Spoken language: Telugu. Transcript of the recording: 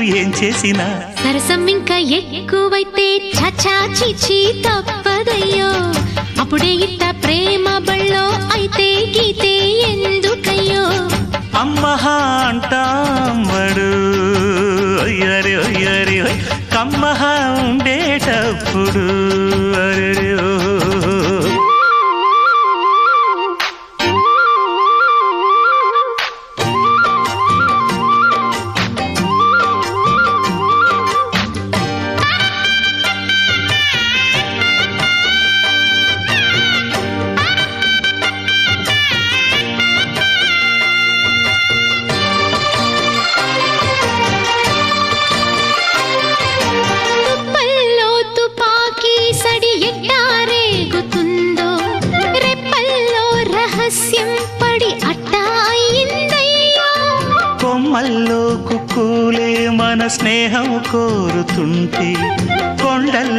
ఏం చేసినా సరసం ఇంకా ఎక్కువైతే చచా చిచి తప్పదయ్యో అప్పుడే ఇట్ట ప్రేమ బళ్ళో అయితే గీతే ఎందుకయ్యో అమ్మహా అంటామడు అయ్యరే అయ్యరే కమ్మహా ఉండేటప్పుడు అరే కొమ్మల్లో కుక్కూలే మన స్నేహం కోరుతుంటే కొండల్లో